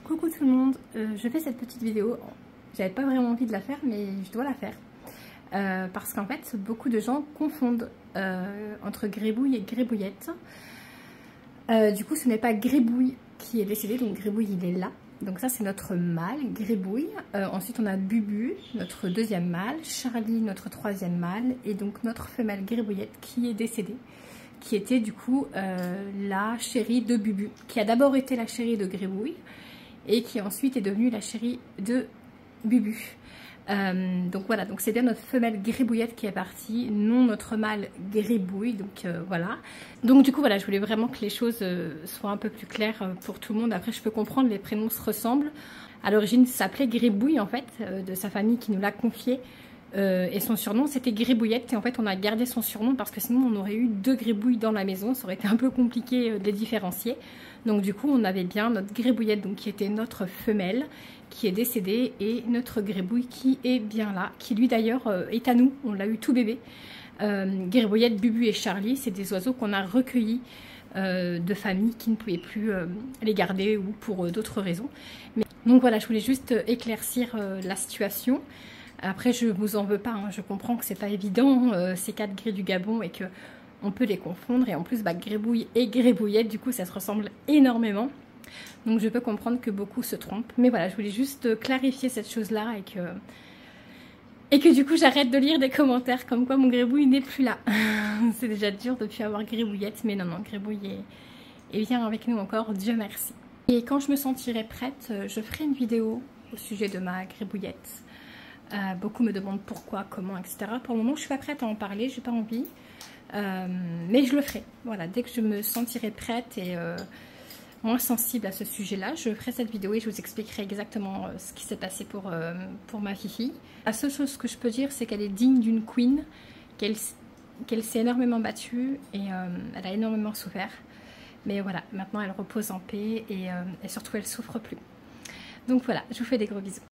Coucou tout le monde, je fais cette petite vidéo, j'avais pas vraiment envie de la faire mais je dois la faire parce qu'en fait beaucoup de gens confondent entre grébouille et grébouillette. Du coup ce n'est pas grébouille qui est décédé, donc grébouille il est là, donc ça c'est notre mâle, grébouille. Ensuite on a Bubu, notre deuxième mâle, Charlie, notre troisième mâle, et donc notre femelle grébouillette qui est décédée, qui était du coup la chérie de Bubu, qui a d'abord été la chérie de grébouille et qui ensuite est devenue la chérie de Bubu. Donc voilà, donc c'est bien notre femelle grébouillette qui est partie, non notre mâle grébouille, donc voilà. Donc du coup voilà, je voulais vraiment que les choses soient un peu plus claires pour tout le monde. Après je peux comprendre, les prénoms se ressemblent. À l'origine il s'appelait Grébouille en fait, de sa famille qui nous l'a confié. Et son surnom c'était Grébouillette, et en fait on a gardé son surnom parce que sinon on aurait eu deux grébouilles dans la maison, ça aurait été un peu compliqué de les différencier. Donc du coup on avait bien notre Grébouillette, donc qui était notre femelle, qui est décédée, et notre grébouille qui est bien là, qui lui d'ailleurs est à nous, on l'a eu tout bébé. Grébouillette, Bubu et Charlie, c'est des oiseaux qu'on a recueillis de familles qui ne pouvaient plus les garder ou pour d'autres raisons. Mais, donc voilà, je voulais juste éclaircir la situation. Après je vous en veux pas, hein. Je comprends que c'est pas évident, ces quatre gris du Gabon, et que on peut les confondre, et en plus grébouille et grébouillette du coup ça se ressemble énormément, donc je peux comprendre que beaucoup se trompent. Mais voilà, je voulais juste clarifier cette chose là, et que du coup j'arrête de lire des commentaires comme quoi mon grébouille n'est plus là. C'est déjà dur depuis avoir grébouillette, mais non grébouille est bien avec nous encore, Dieu merci. Et quand je me sentirai prête, je ferai une vidéo au sujet de ma grébouillette. Beaucoup me demandent pourquoi, comment, etc. Pour le moment je suis pas prête à en parler, j'ai pas envie, mais je le ferai. Voilà, dès que je me sentirai prête et moins sensible à ce sujet là, je ferai cette vidéo et je vous expliquerai exactement ce qui s'est passé pour ma fille. La seule chose que je peux dire, c'est qu'elle est digne d'une queen, qu'elle s'est énormément battue, et elle a énormément souffert, mais voilà, maintenant elle repose en paix, et surtout elle souffre plus. Donc voilà, je vous fais des gros bisous.